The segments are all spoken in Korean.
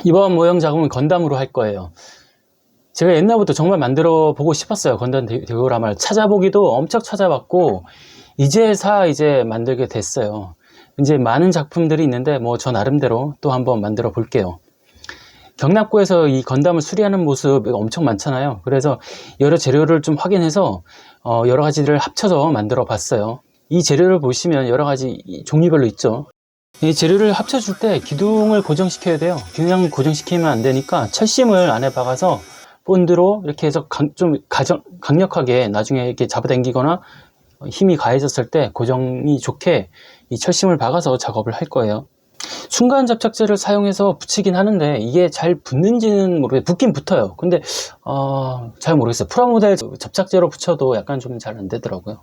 이번 모형 작업은 건담으로 할 거예요. 제가 옛날부터 정말 만들어 보고 싶었어요. 건담 디오라마를 찾아보기도 엄청 찾아봤고 이제서 만들게 됐어요. 이제 많은 작품들이 있는데 뭐 저 나름대로 또 한번 만들어 볼게요. 경납고에서 이 건담을 수리하는 모습이 엄청 많잖아요. 그래서 여러 재료를 좀 확인해서 여러 가지를 합쳐서 만들어 봤어요. 이 재료를 보시면 여러 가지 종류별로 있죠. 이 재료를 합쳐줄 때 기둥을 고정시켜야 돼요. 그냥 고정시키면 안 되니까 철심을 안에 박아서 본드로 이렇게 해서 좀 강력하게 나중에 이렇게 잡아당기거나 힘이 가해졌을 때 고정이 좋게 이 철심을 박아서 작업을 할 거예요. 순간 접착제를 사용해서 붙이긴 하는데 이게 잘 붙는지는 모르겠어요. 붙긴 붙어요. 근데 잘 모르겠어요. 프라모델 접착제로 붙여도 약간 좀 잘 안 되더라고요.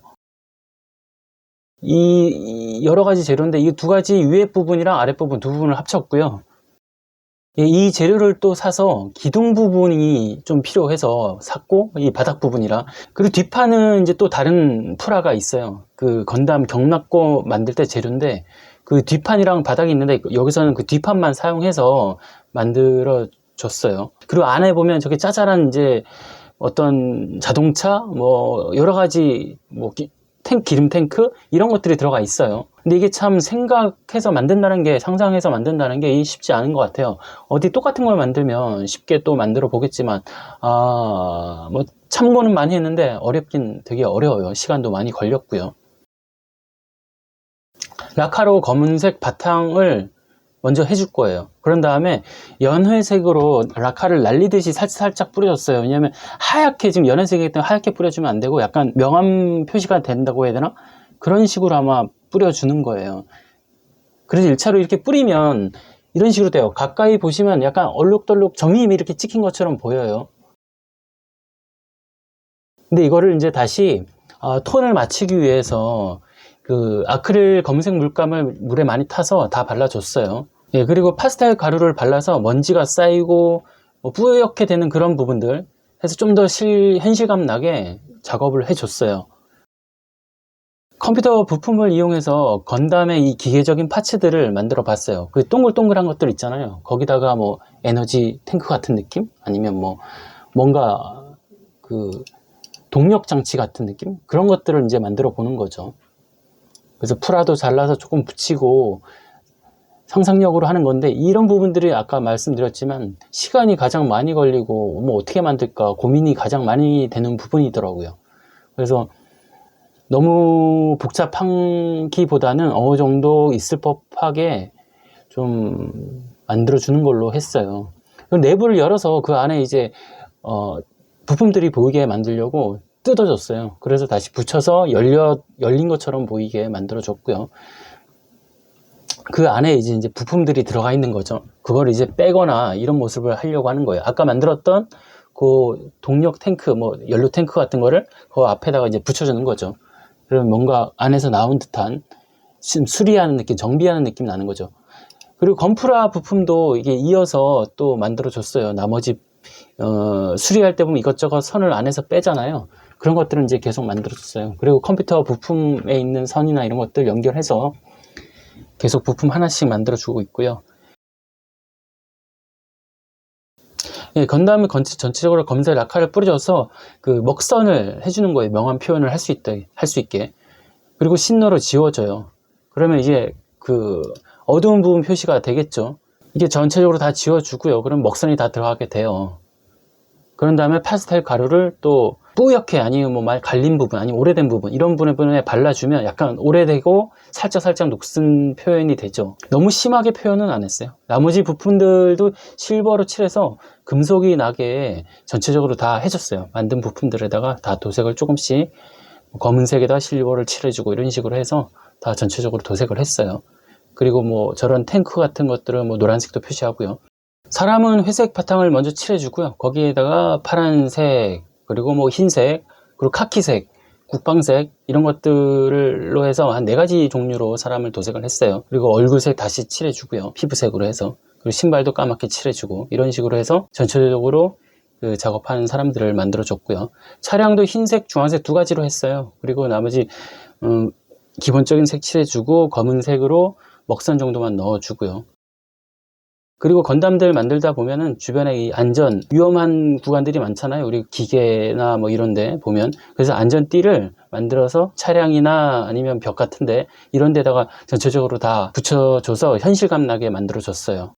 이 여러 가지 재료인데 이 두 가지 위에 부분이랑 아랫 부분 두 부분을 합쳤고요. 이 재료를 또 사서 기둥 부분이 좀 필요해서 샀고, 이 바닥 부분이랑. 그리고 뒷판은 이제 또 다른 프라가 있어요. 그 건담 경납고 만들 때 재료인데 그 뒷판이랑 바닥이 있는데 여기서는 그 뒷판만 사용해서 만들어 줬어요. 그리고 안에 보면 저게 짜잘한 이제 어떤 자동차 뭐 여러 가지 뭐 기름 탱크 이런 것들이 들어가 있어요. 근데 이게 참 생각해서 만든다는 게, 상상해서 만든다는 게 쉽지 않은 것 같아요. 어디 똑같은 걸 만들면 쉽게 또 만들어 보겠지만 뭐 참고는 많이 했는데 어렵긴 되게 어려워요. 시간도 많이 걸렸고요. 라카로 검은색 바탕을 먼저 해줄 거예요. 그런 다음에 연회색으로 라카를 날리듯이 살짝 뿌려줬어요. 왜냐면 하얗게, 지금 연회색이기 때문에 하얗게 뿌려주면 안 되고 약간 명암 표시가 된다고 해야 되나? 그런 식으로 아마 뿌려주는 거예요. 그래서 1차로 이렇게 뿌리면 이런 식으로 돼요. 가까이 보시면 약간 얼룩덜룩 점이 이렇게 찍힌 것처럼 보여요. 근데 이거를 이제 다시 톤을 맞추기 위해서 그 아크릴 검은색 물감을 물에 많이 타서 다 발라줬어요. 예, 그리고 파스텔 가루를 발라서 먼지가 쌓이고 뭐 뿌옇게 되는 그런 부분들 해서 좀 더 현실감 나게 작업을 해줬어요. 컴퓨터 부품을 이용해서 건담의 이 기계적인 파츠들을 만들어 봤어요. 그 동글동글한 것들 있잖아요. 거기다가 뭐 에너지 탱크 같은 느낌? 아니면 뭐 뭔가 그 동력 장치 같은 느낌? 그런 것들을 이제 만들어 보는 거죠. 그래서 프라도 잘라서 조금 붙이고 상상력으로 하는 건데, 이런 부분들이 아까 말씀드렸지만 시간이 가장 많이 걸리고 뭐 어떻게 만들까 고민이 가장 많이 되는 부분이더라고요. 그래서 너무 복잡한기보다는 어느 정도 있을 법하게 좀 만들어주는 걸로 했어요. 내부를 열어서 그 안에 이제 부품들이 보이게 만들려고 뜯어줬어요. 그래서 다시 붙여서 열린 것처럼 보이게 만들어줬고요. 그 안에 이제 부품들이 들어가 있는 거죠. 그걸 이제 빼거나 이런 모습을 하려고 하는 거예요. 아까 만들었던 그 동력 탱크, 뭐 연료 탱크 같은 거를 그 앞에다가 이제 붙여주는 거죠. 그러면 뭔가 안에서 나온 듯한 수리하는 느낌, 정비하는 느낌 나는 거죠. 그리고 건프라 부품도 이게 이어서 또 만들어줬어요. 나머지 수리할 때 보면 이것저것 선을 안에서 빼잖아요. 그런 것들은 이제 계속 만들어줬어요. 그리고 컴퓨터 부품에 있는 선이나 이런 것들 연결해서 계속 부품 하나씩 만들어주고 있고요. 예, 건담은 전체적으로 검은색 라카를 뿌려줘서 그 먹선을 해주는 거예요. 명암 표현을 할 수 있게. 그리고 신노로 지워져요. 그러면 이제 그 어두운 부분 표시가 되겠죠. 이게 전체적으로 다 지워주고요. 그럼 먹선이 다 들어가게 돼요. 그런 다음에 파스텔 가루를 또 뿌옇게, 아니면 뭐 갈린 부분, 아니면 오래된 부분, 이런 부분에 발라주면 약간 오래되고 살짝 녹슨 표현이 되죠. 너무 심하게 표현은 안 했어요. 나머지 부품들도 실버로 칠해서 금속이 나게 전체적으로 다 해줬어요. 만든 부품들에다가 다 도색을 조금씩, 검은색에다 실버를 칠해주고 이런 식으로 해서 다 전체적으로 도색을 했어요. 그리고 뭐 저런 탱크 같은 것들은 뭐 노란색도 표시하고요. 사람은 회색 바탕을 먼저 칠해주고요. 거기에다가 파란색, 그리고 뭐 흰색, 그리고 카키색, 국방색 이런 것들로 해서 한 4가지 종류로 사람을 도색을 했어요. 그리고 얼굴색 다시 칠해주고요. 피부색으로 해서. 그리고 신발도 까맣게 칠해주고 이런 식으로 해서 전체적으로 그 작업하는 사람들을 만들어줬고요. 차량도 흰색, 주황색 2가지로 했어요. 그리고 나머지 기본적인 색 칠해주고 검은색으로 먹선 정도만 넣어주고요. 그리고 건담들 만들다 보면은 주변에 이 안전, 위험한 구간들이 많잖아요. 우리 기계나 뭐 이런 데 보면. 그래서 안전띠를 만들어서 차량이나 아니면 벽 같은데 이런 데다가 전체적으로 다 붙여줘서 현실감 나게 만들어줬어요.